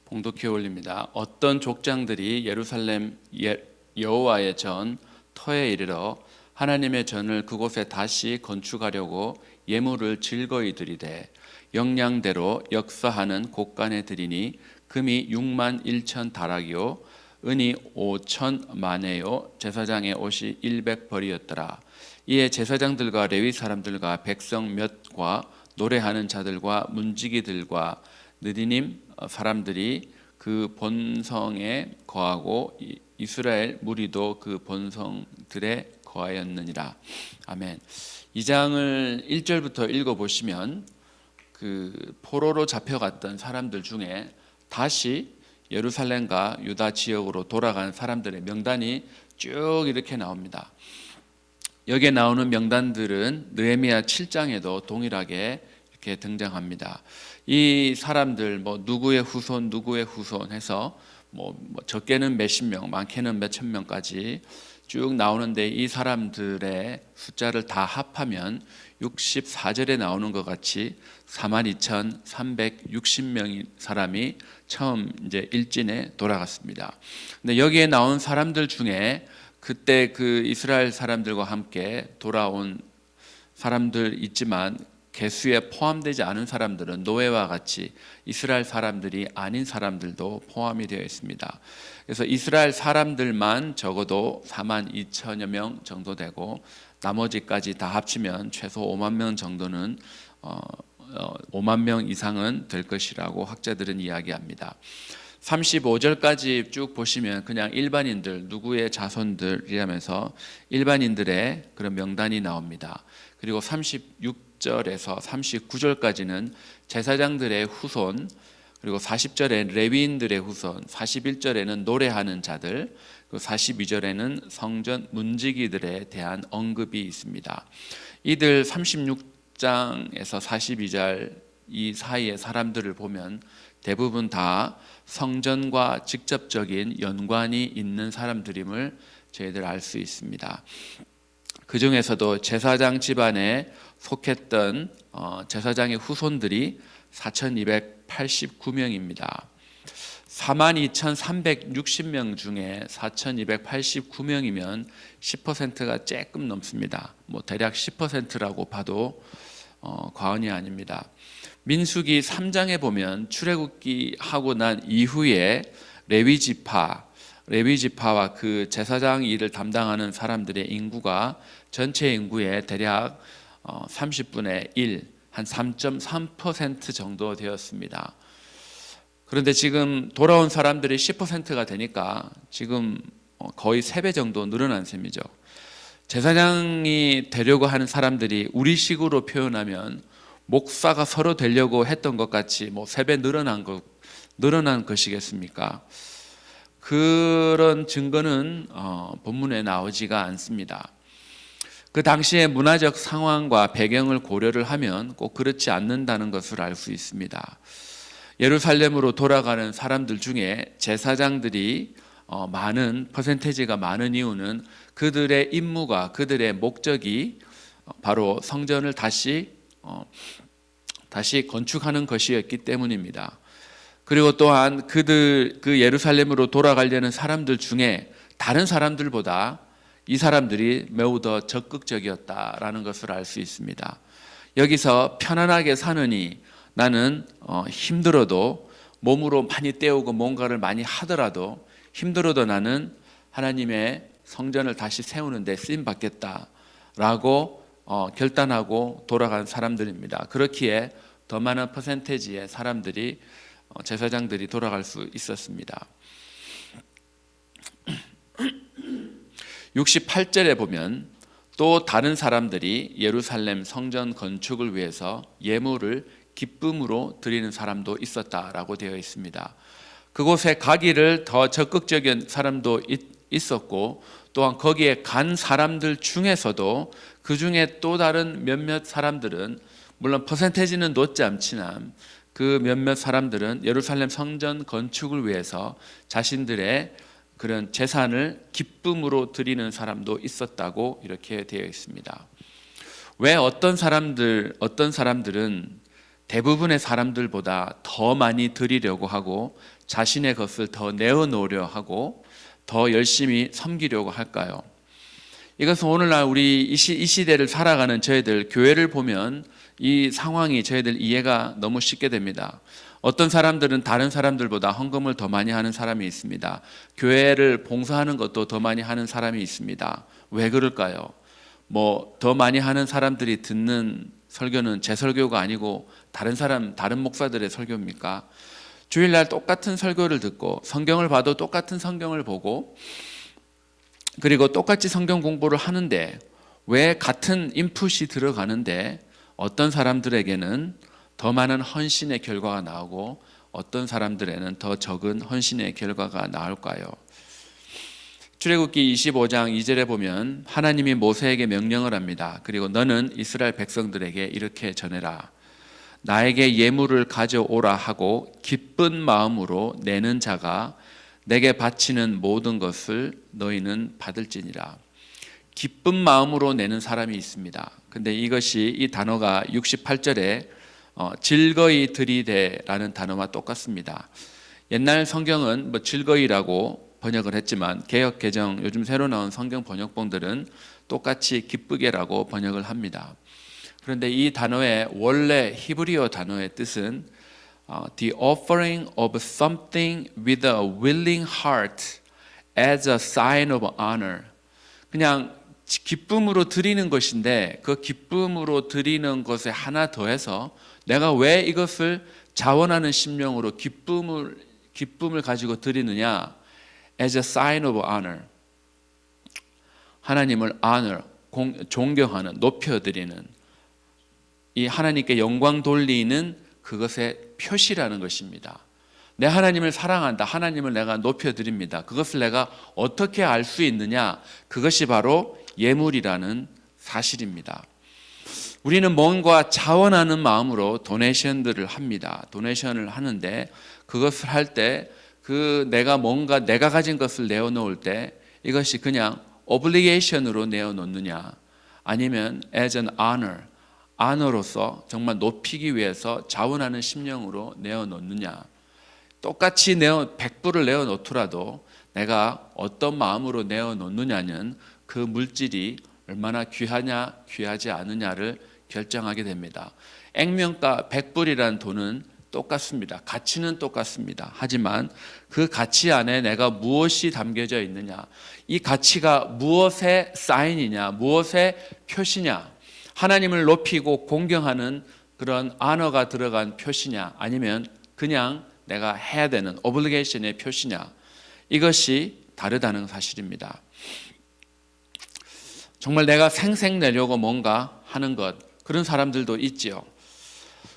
봉독해 올립니다. 어떤 족장들이 예루살렘 여호와의 전 터에 이르러 하나님의 전을 그곳에 다시 건축하려고 예물을 즐거이 드리되 역량대로 역사하는 곳간에 드리니 금이 6만 1천 다락이요 은이 5천 마네요 제사장의 옷이 100벌이었더라. 이에 제사장들과 레위 사람들과 백성 몇과 노래하는 자들과 문지기들과 느디님 사람들이 그 본성에 거하고 이스라엘 무리도 그 본성들에 거하였느니라. 아멘. 이 장을 1절부터 읽어보시면 그 포로로 잡혀갔던 사람들 중에 다시 예루살렘과 유다 지역으로 돌아간 사람들의 명단이 쭉 이렇게 나옵니다. 여기에 나오는 명단들은 느헤미야 7장에도 동일하게 이렇게 등장합니다. 이 사람들 누구의 후손 해서 적게는 몇십 명, 많게는 몇천 명까지 쭉 나오는데 이 사람들의 숫자를 다 합하면 64절에 나오는 것 같이 42,360명의 사람이 처음 이제 일진에 돌아갔습니다. 근데 여기에 나온 사람들 중에 그때 그 이스라엘 사람들과 함께 돌아온 사람들 있지만 개수에 포함되지 않은 사람들은 노예와 같이 이스라엘 사람들이 아닌 사람들도 포함이 되어 있습니다. 그래서 이스라엘 사람들만 적어도 4만 2천여 명 정도 되고 나머지까지 다 합치면 최소 5만 명 정도는 5만 명 이상은 될 것이라고 학자들은 이야기합니다. 35절까지 쭉 보시면 그냥 일반인들, 누구의 자손들이라면서 일반인들의 그런 명단이 나옵니다. 그리고 36절에서 39절까지는 제사장들의 후손, 그리고 40절에 레위인들의 후손, 41절에는 노래하는 자들, 그리고 42절에는 성전 문지기들에 대한 언급이 있습니다. 이들 36장에서 42절 이 사이의 사람들을 보면 대부분 다 성전과 직접적인 연관이 있는 사람들임을 저희들 알 수 있습니다. 그 중에서도 제사장 집안에 속했던 제사장의 후손들이 4,289명입니다. 42,360명 중에 4,289명이면 10%가 조금 넘습니다. 대략 10%라고 봐도 과언이 아닙니다. 민수기 3장에 보면 출애굽기 하고 난 이후에 레위지파와 그 제사장 일을 담당하는 사람들의 인구가 전체 인구의 대략 30분의 1, 한 3.3% 정도 되었습니다. 그런데 지금 돌아온 사람들이 10%가 되니까 지금 거의 3배 정도 늘어난 셈이죠. 제사장이 되려고 하는 사람들이 우리식으로 표현하면 목사가 서로 되려고 했던 것 같이 3배 늘어난 것이겠습니까? 그런 증거는 본문에 나오지가 않습니다. 그 당시의 문화적 상황과 배경을 고려를 하면 꼭 그렇지 않는다는 것을 알 수 있습니다. 예루살렘으로 돌아가는 사람들 중에 제사장들이 퍼센테이지가 많은 이유는 그들의 임무가, 그들의 목적이 바로 성전을 다시 건축하는 것이었기 때문입니다. 그리고 또한 그 예루살렘으로 돌아가려는 사람들 중에 다른 사람들보다 이 사람들이 매우 더 적극적이었다라는 것을 알 수 있습니다. 여기서 편안하게 사느니 나는 힘들어도 몸으로 많이 때우고 뭔가를 많이 하더라도 힘들어도 나는 하나님의 성전을 다시 세우는 데 쓰임 받겠다라고 결단하고 돌아간 사람들입니다. 그렇기에 더 많은 퍼센테이지의 사람들이 제사장들이 돌아갈 수 있었습니다. 68절에 보면 또 다른 사람들이 예루살렘 성전 건축을 위해서 예물을 기쁨으로 드리는 사람도 있었다라고 되어 있습니다. 그곳에 가기를 더 적극적인 사람도 있었고 또한 거기에 간 사람들 중에서도 그 중에 또 다른 몇몇 사람들은 물론 퍼센테이지는 높지 않지만 그 몇몇 사람들은 예루살렘 성전 건축을 위해서 자신들의 그런 재산을 기쁨으로 드리는 사람도 있었다고 이렇게 되어 있습니다. 왜 어떤 사람들은 대부분의 사람들보다 더 많이 드리려고 하고 자신의 것을 더 내어놓으려 하고 더 열심히 섬기려고 할까요? 이것은 오늘날 우리 이 시대를 살아가는 저희들 교회를 보면 이 상황이 저희들 이해가 너무 쉽게 됩니다. 어떤 사람들은 다른 사람들보다 헌금을 더 많이 하는 사람이 있습니다. 교회를 봉사하는 것도 더 많이 하는 사람이 있습니다. 왜 그럴까요? 더 많이 하는 사람들이 듣는 설교는 제 설교가 아니고 다른 목사들의 설교입니까? 주일날 똑같은 설교를 듣고 성경을 봐도 똑같은 성경을 보고 그리고 똑같이 성경 공부를 하는데 왜 같은 인풋이 들어가는데 어떤 사람들에게는 더 많은 헌신의 결과가 나오고 어떤 사람들에는 더 적은 헌신의 결과가 나올까요? 출애굽기 25장 2절에 보면 하나님이 모세에게 명령을 합니다. 그리고 너는 이스라엘 백성들에게 이렇게 전해라. 나에게 예물을 가져오라 하고 기쁜 마음으로 내는 자가 내게 바치는 모든 것을 너희는 받을지니라. 기쁜 마음으로 내는 사람이 있습니다. 근데 이 단어가 68절에 즐거이 드리되라는 단어와 똑같습니다. 옛날 성경은 즐거이라고 번역을 했지만 개역 개정 요즘 새로 나온 성경 번역본들은 똑같이 기쁘게라고 번역을 합니다. 그런데 이 단어의 원래 히브리어 단어의 뜻은 the offering of something with a willing heart as a sign of honor. 그냥 기쁨으로 드리는 것인데 그 기쁨으로 드리는 것에 하나 더해서 내가 왜 이것을 자원하는 심령으로 기쁨을 가지고 드리느냐? As a sign of honor. 하나님을 honor, 존경하는, 높여드리는 이 하나님께 영광 돌리는 그것의 표시라는 것입니다. 내 하나님을 사랑한다. 하나님을 내가 높여드립니다. 그것을 내가 어떻게 알 수 있느냐? 그것이 바로 예물이라는 사실입니다. 우리는 뭔가 자원하는 마음으로 도네이션들을 합니다. 도네이션을 하는데 그것을 할 때 내가 가진 것을 내어놓을 때 이것이 그냥 obligation으로 내어놓느냐 아니면 as an honor로서 정말 높이기 위해서 자원하는 심령으로 내어놓느냐. 똑같이 100불을 내어놓더라도 내가 어떤 마음으로 내어놓느냐는 그 물질이 얼마나 귀하냐 귀하지 않느냐를 결정하게 됩니다. 액면가 100불이라는 돈은 똑같습니다. 가치는 똑같습니다. 하지만 그 가치 안에 내가 무엇이 담겨져 있느냐, 이 가치가 무엇의 사인이냐, 무엇의 표시냐, 하나님을 높이고 공경하는 그런 언어가 들어간 표시냐, 아니면 그냥 내가 해야 되는 오블리게이션의 표시냐, 이것이 다르다는 사실입니다. 정말 내가 생색내려고 뭔가 하는 것, 그런 사람들도 있지요.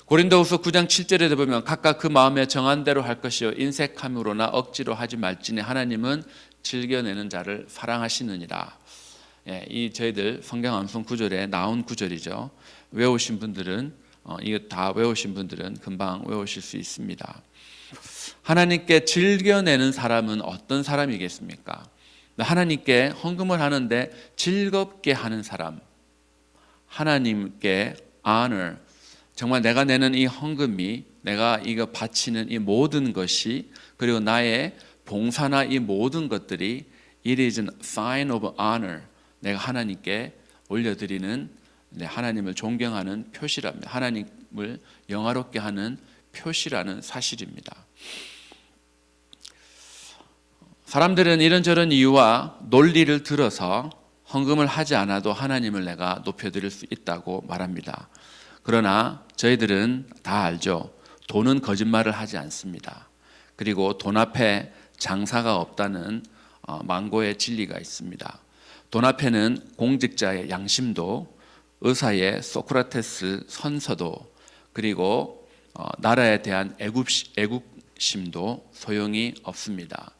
고린도후서 9장 7절에 보면 각각 그 마음에 정한 대로 할 것이요 인색함으로나 억지로 하지 말지니 하나님은 즐겨내는 자를 사랑하시느니라. 이 저희들 성경 암송 구절에 나온 구절이죠. 외우신 분들은 이거 다 외우신 분들은 금방 외우실 수 있습니다. 하나님께 즐겨내는 사람은 어떤 사람이겠습니까? 하나님께 헌금을 하는데 즐겁게 하는 사람, 하나님께 honor, 정말 내가 내는 이 헌금이, 내가 이거 바치는 이 모든 것이, 그리고 나의 봉사나 이 모든 것들이 it is a sign of honor, 내가 하나님께 올려드리는, 하나님을 존경하는 표시랍니다. 하나님을 영화롭게 하는 표시라는 사실입니다. 사람들은 이런저런 이유와 논리를 들어서 헌금을 하지 않아도 하나님을 내가 높여드릴 수 있다고 말합니다. 그러나 저희들은 다 알죠. 돈은 거짓말을 하지 않습니다. 그리고 돈 앞에 장사가 없다는 망고의 진리가 있습니다. 돈 앞에는 공직자의 양심도, 의사의 소크라테스 선서도, 그리고 나라에 대한 애국심도 소용이 없습니다.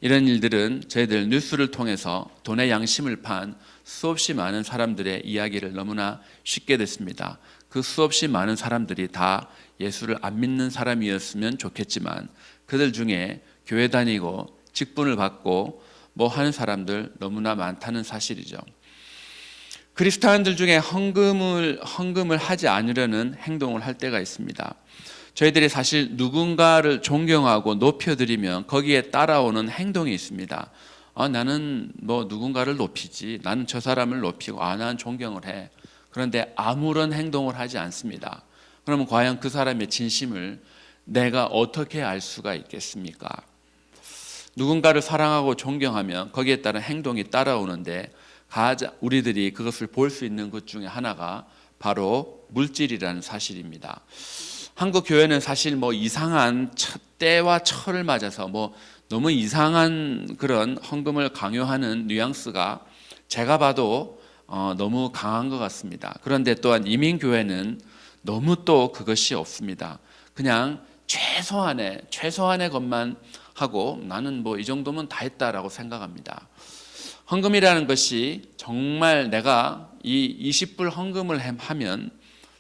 이런 일들은 저희들 뉴스를 통해서 돈의 양심을 판 수없이 많은 사람들의 이야기를 너무나 쉽게 듣습니다. 그 수없이 많은 사람들이 다 예수를 안 믿는 사람이었으면 좋겠지만 그들 중에 교회 다니고 직분을 받고 뭐 하는 사람들 너무나 많다는 사실이죠. 그리스도인들 중에 헌금을 하지 않으려는 행동을 할 때가 있습니다. 저희들이 사실 누군가를 존경하고 높여드리면 거기에 따라오는 행동이 있습니다. 나는 뭐 누군가를 높이지, 나는 저 사람을 높이고, 나는 존경을 해. 그런데 아무런 행동을 하지 않습니다. 그러면 과연 그 사람의 진심을 내가 어떻게 알 수가 있겠습니까? 누군가를 사랑하고 존경하면 거기에 따른 행동이 따라오는데, 우리들이 그것을 볼 수 있는 것 중에 하나가 바로 물질이라는 사실입니다. 한국 교회는 사실 뭐 이상한 때와 철을 맞아서 뭐 너무 이상한 그런 헌금을 강요하는 뉘앙스가 제가 봐도 너무 강한 것 같습니다. 그런데 또한 이민교회는 너무 또 그것이 없습니다. 그냥 최소한의 것만 하고 나는 뭐 이 정도면 다 했다라고 생각합니다. 헌금이라는 것이 정말 내가 이 20불 헌금을 하면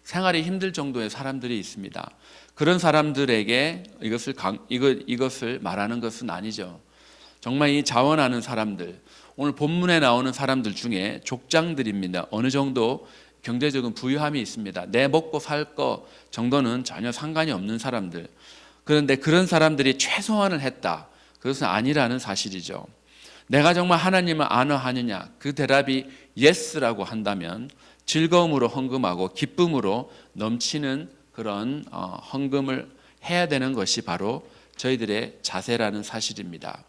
생활이 힘들 정도의 사람들이 있습니다. 그런 사람들에게 이것을 말하는 것은 아니죠. 정말 이 자원하는 사람들, 오늘 본문에 나오는 사람들 중에 족장들입니다. 어느 정도 경제적인 부유함이 있습니다. 내 먹고 살 거 정도는 전혀 상관이 없는 사람들. 그런데 그런 사람들이 최소한을 했다. 그것은 아니라는 사실이죠. 내가 정말 하나님을 안어하느냐? 그 대답이 예스라고 한다면 즐거움으로 헌금하고 기쁨으로 넘치는 그런 헌금을 해야 되는 것이 바로 저희들의 자세라는 사실입니다.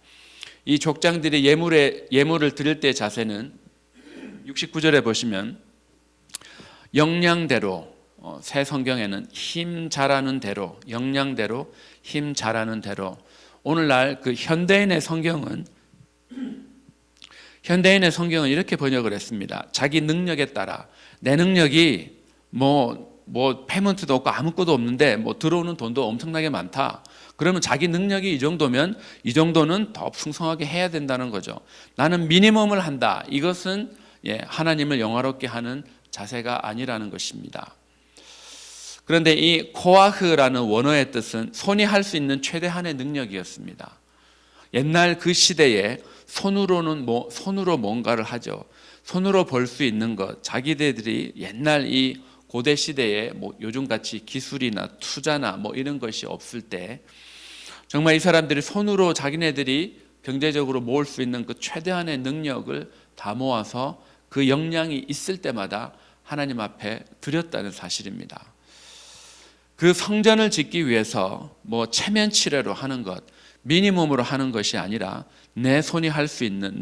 이 족장들이 예물을 드릴 때의 자세는 69절에 보시면 역량대로, 새 성경에는 힘 잘하는 대로, 역량대로, 힘 잘하는 대로. 오늘날 그 현대인의 성경은 이렇게 번역을 했습니다. 자기 능력에 따라, 내 능력이 뭐 페이먼트도 없고 아무것도 없는데 뭐 들어오는 돈도 엄청나게 많다. 그러면 자기 능력이 이 정도면 이 정도는 더 풍성하게 해야 된다는 거죠. 나는 미니멈을 한다. 이것은 하나님을 영화롭게 하는 자세가 아니라는 것입니다. 그런데 이 코아흐라는 원어의 뜻은 손이 할 수 있는 최대한의 능력이었습니다. 옛날 그 시대에 손으로 뭔가를 하죠. 손으로 벌 수 있는 것, 자기들이 옛날 이 고대 시대에 뭐 요즘같이 기술이나 투자나 뭐 이런 것이 없을 때 정말 이 사람들이 손으로 자기네들이 경제적으로 모을 수 있는 그 최대한의 능력을 다 모아서 그 역량이 있을 때마다 하나님 앞에 드렸다는 사실입니다. 그 성전을 짓기 위해서 뭐 체면치레로 하는 것, 미니멈으로 하는 것이 아니라 내 손이 할 수 있는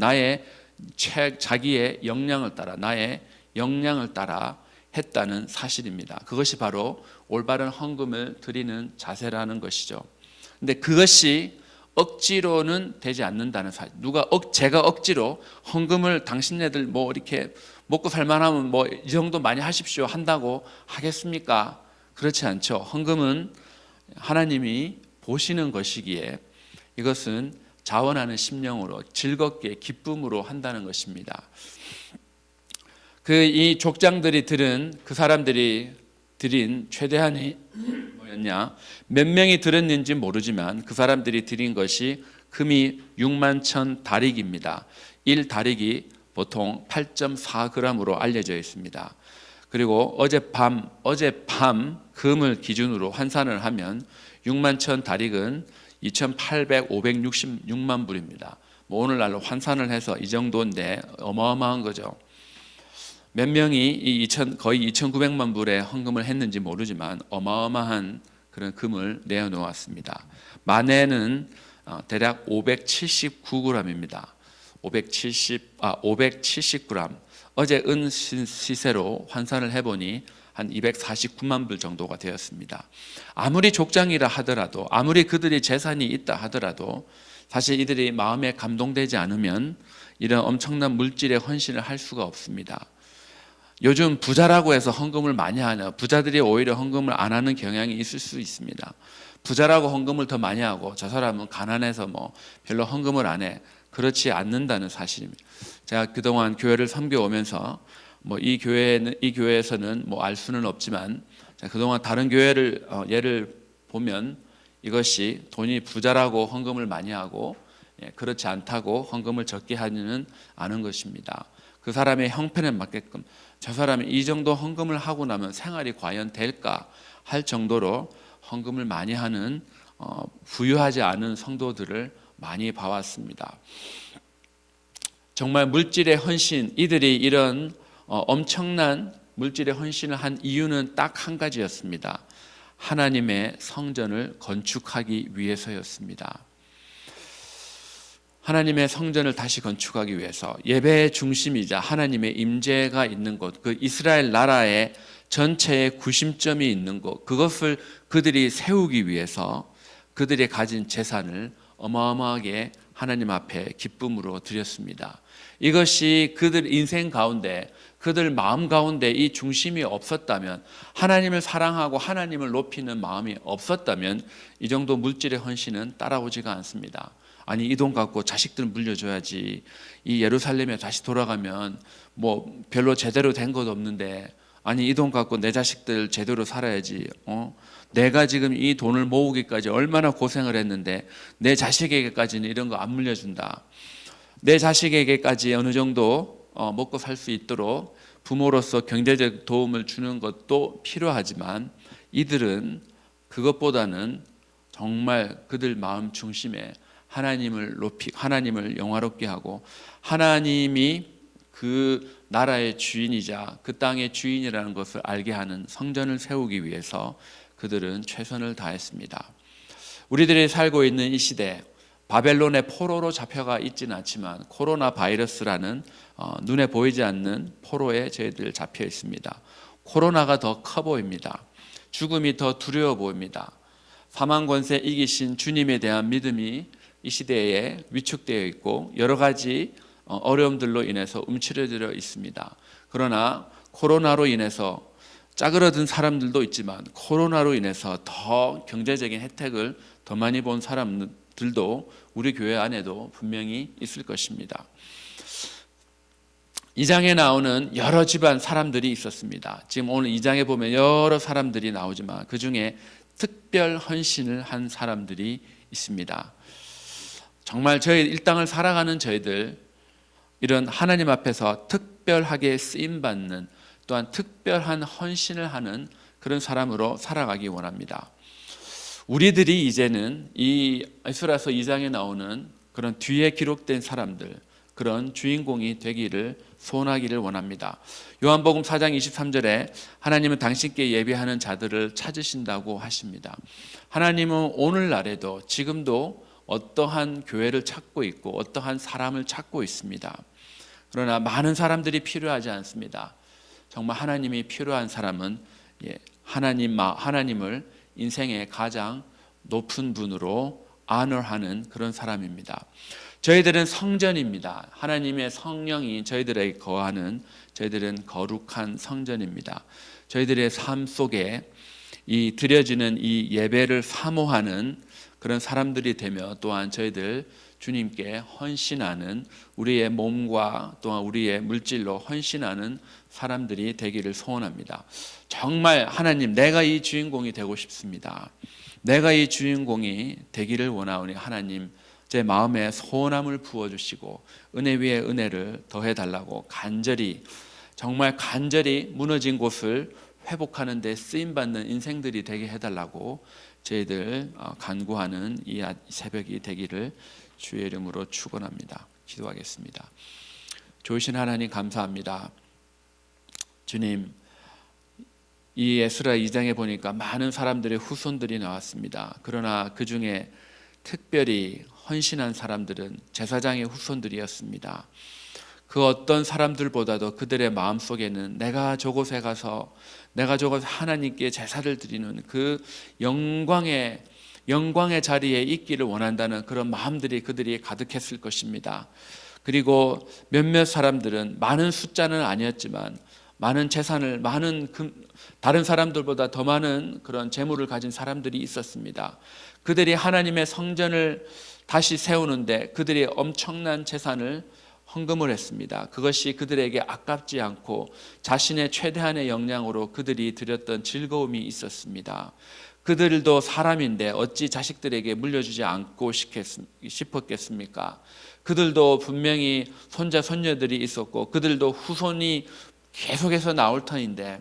자기의 역량을 따라, 나의 역량을 따라 했다는 사실입니다. 그것이 바로 올바른 헌금을 드리는 자세라는 것이죠. 근데 그것이 억지로는 되지 않는다는 사실. 제가 억지로 헌금을 당신네들 뭐 이렇게 먹고 살만하면 뭐 이 정도 많이 하십시오 한다고 하겠습니까? 그렇지 않죠. 헌금은 하나님이 보시는 것이기에 이것은 자원하는 심령으로 즐겁게 기쁨으로 한다는 것입니다. 이 족장들이 그 사람들이 드린 최대한이 뭐였냐? 몇 명이 드렸는지 모르지만 그 사람들이 드린 것이 금이 6만 다릭입니다. 1다릭이 보통 8.4g으로 알려져 있습니다. 그리고 어젯밤 금을 기준으로 환산을 하면 6만 다릭은 2,566만 불입니다. 뭐 오늘날로 환산을 해서 이 정도인데 어마어마한 거죠. 몇 명이 거의 2,900만 불의 헌금을 했는지 모르지만 어마어마한 그런 금을 내어놓았습니다. 만에는 대략 579g입니다. 570g. 어제 은 시세로 환산을 해보니 한 249만 불 정도가 되었습니다. 아무리 족장이라 하더라도, 아무리 그들이 재산이 있다 하더라도 사실 이들이 마음에 감동되지 않으면 이런 엄청난 물질의 헌신을 할 수가 없습니다. 요즘 부자라고 해서 헌금을 많이 하냐? 부자들이 오히려 헌금을 안 하는 경향이 있을 수 있습니다. 부자라고 헌금을 더 많이 하고 저 사람은 가난해서 뭐 별로 헌금을 안 해. 그렇지 않는다는 사실입니다. 제가 그동안 교회를 섬겨오면서 뭐 이 교회에서는 뭐 알 수는 없지만 그동안 다른 교회를 예를 보면 이것이 돈이 부자라고 헌금을 많이 하고 그렇지 않다고 헌금을 적게 하지는 않은 것입니다. 그 사람의 형편에 맞게끔 저 사람이 이 정도 헌금을 하고 나면 생활이 과연 될까 할 정도로 헌금을 많이 하는 부유하지 않은 성도들을 많이 봐왔습니다. 정말 물질의 헌신, 이들이 이런 엄청난 물질의 헌신을 한 이유는 딱 한 가지였습니다. 하나님의 성전을 건축하기 위해서였습니다. 하나님의 성전을 다시 건축하기 위해서 예배의 중심이자 하나님의 임재가 있는 곳, 그 이스라엘 나라의 전체의 구심점이 있는 곳, 그것을 그들이 세우기 위해서 그들이 가진 재산을 어마어마하게 하나님 앞에 기쁨으로 드렸습니다. 이것이 그들 인생 가운데, 그들 마음 가운데 이 중심이 없었다면, 하나님을 사랑하고 하나님을 높이는 마음이 없었다면 이 정도 물질의 헌신은 따라오지가 않습니다. 아니, 이 돈 갖고 자식들 물려줘야지, 이 예루살렘에 다시 돌아가면 뭐 별로 제대로 된 것도 없는데, 아니 이 돈 갖고 내 자식들 제대로 살아야지, 내가 지금 이 돈을 모으기까지 얼마나 고생을 했는데 내 자식에게까지는 이런 거 안 물려준다. 내 자식에게까지 어느 정도 먹고 살 수 있도록 부모로서 경제적 도움을 주는 것도 필요하지만, 이들은 그것보다는 정말 그들 마음 중심에 하나님을 하나님을 영화롭게 하고, 하나님이 그 나라의 주인이자 그 땅의 주인이라는 것을 알게 하는 성전을 세우기 위해서 그들은 최선을 다했습니다. 우리들이 살고 있는 이 시대, 바벨론의 포로로 잡혀가 있지는 않지만 코로나 바이러스라는 눈에 보이지 않는 포로에 저희들 잡혀 있습니다. 코로나가 더 커 보입니다. 죽음이 더 두려워 보입니다. 사망 권세 이기신 주님에 대한 믿음이 이 시대에 위축되어 있고 여러 가지 어려움들로 인해서 움츠러들어 있습니다. 그러나 코로나로 인해서 짜그러든 사람들도 있지만, 코로나로 인해서 더 경제적인 혜택을 더 많이 본 사람들도 우리 교회 안에도 분명히 있을 것입니다. 이 장에 나오는 여러 집안 사람들이 있었습니다. 지금 오늘 이 장에 보면 여러 사람들이 나오지만 그 중에 특별 헌신을 한 사람들이 있습니다. 정말 저희 일당을 살아가는 저희들, 이런 하나님 앞에서 특별하게 쓰임받는, 또한 특별한 헌신을 하는 그런 사람으로 살아가기 원합니다. 우리들이 이제는 이 에스라서 2장에 나오는 그런 뒤에 기록된 사람들, 그런 주인공이 되기를 소원하기를 원합니다. 요한복음 4장 23절에 하나님은 당신께 예비하는 자들을 찾으신다고 하십니다. 하나님은 오늘날에도 지금도 어떠한 교회를 찾고 있고 어떠한 사람을 찾고 있습니다. 그러나 많은 사람들이 필요하지 않습니다. 정말 하나님이 필요한 사람은 하나님을 인생의 가장 높은 분으로 honor하는 그런 사람입니다. 저희들은 성전입니다. 하나님의 성령이 저희들에게 거하는, 저희들은 거룩한 성전입니다. 저희들의 삶 속에 이 드려지는 이 예배를 사모하는 그런 사람들이 되며, 또한 저희들 주님께 헌신하는, 우리의 몸과 또한 우리의 물질로 헌신하는 사람들이 되기를 소원합니다. 정말 하나님, 내가 이 주인공이 되고 싶습니다. 내가 이 주인공이 되기를 원하오니 하나님, 제 마음에 소원함을 부어주시고 은혜 위에 은혜를 더해달라고 간절히, 정말 간절히 무너진 곳을 회복하는 데 쓰임받는 인생들이 되게 해달라고 저희들 간구하는 이 새벽이 되기를 주의 이름으로 축원합니다. 기도하겠습니다. 좋으신 하나님 감사합니다. 주님, 이 에스라 2장에 보니까 많은 사람들의 후손들이 나왔습니다. 그러나 그 중에 특별히 헌신한 사람들은 제사장의 후손들이었습니다. 그 어떤 사람들보다도 그들의 마음속에는 내가 저곳에 가서 하나님께 제사를 드리는 그 영광의 자리에 있기를 원한다는 그런 마음들이 그들이 가득했을 것입니다. 그리고 몇몇 사람들은, 많은 숫자는 아니었지만 많은 재산을, 다른 사람들보다 더 많은 그런 재물을 가진 사람들이 있었습니다. 그들이 하나님의 성전을 다시 세우는데 그들이 엄청난 재산을 헌금을 했습니다. 그것이 그들에게 아깝지 않고 자신의 최대한의 역량으로 그들이 드렸던 즐거움이 있었습니다. 그들도 사람인데 어찌 자식들에게 물려주지 않고 싶었겠습니까? 그들도 분명히 손자 손녀들이 있었고 그들도 후손이 계속해서 나올 터인데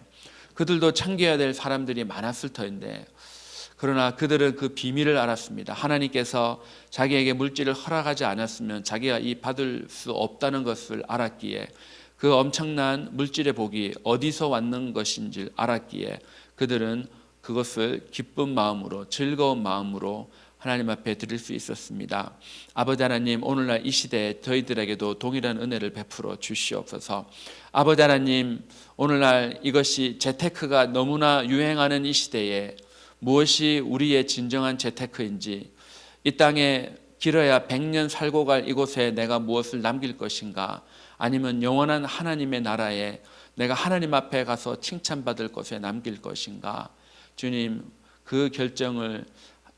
그들도 챙겨야 될 사람들이 많았을 터인데 그러나 그들은 그 비밀을 알았습니다. 하나님께서 자기에게 물질을 허락하지 않았으면 자기가 이 받을 수 없다는 것을 알았기에 그 엄청난 물질의 복이 어디서 왔는 것인지 알았기에 그들은 그것을 기쁜 마음으로 즐거운 마음으로 하나님 앞에 드릴 수 있었습니다. 아버지 하나님, 오늘날 이 시대에 저희들에게도 동일한 은혜를 베풀어 주시옵소서. 아버지 하나님, 오늘날 이것이 재테크가 너무나 유행하는 이 시대에 무엇이 우리의 진정한 재테크인지, 이 땅에 길어야 100년 살고 갈 이곳에 내가 무엇을 남길 것인가, 아니면 영원한 하나님의 나라에 내가 하나님 앞에 가서 칭찬받을 것에 남길 것인가. 주님, 그 결정을,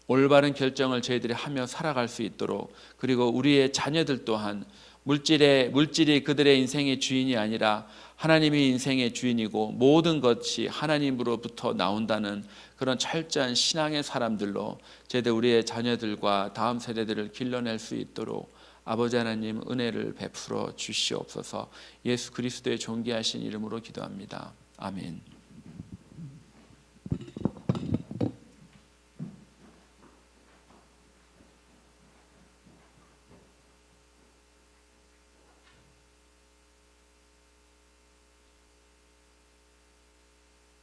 올바른 결정을 저희들이 하며 살아갈 수 있도록, 그리고 우리의 자녀들 또한 물질이 그들의 인생의 주인이 아니라 하나님이 인생의 주인이고 모든 것이 하나님으로부터 나온다는 그런 철저한 신앙의 사람들로 저희들 우리의 자녀들과 다음 세대들을 길러낼 수 있도록 아버지 하나님 은혜를 베풀어 주시옵소서. 예수 그리스도의 존귀하신 이름으로 기도합니다. 아멘.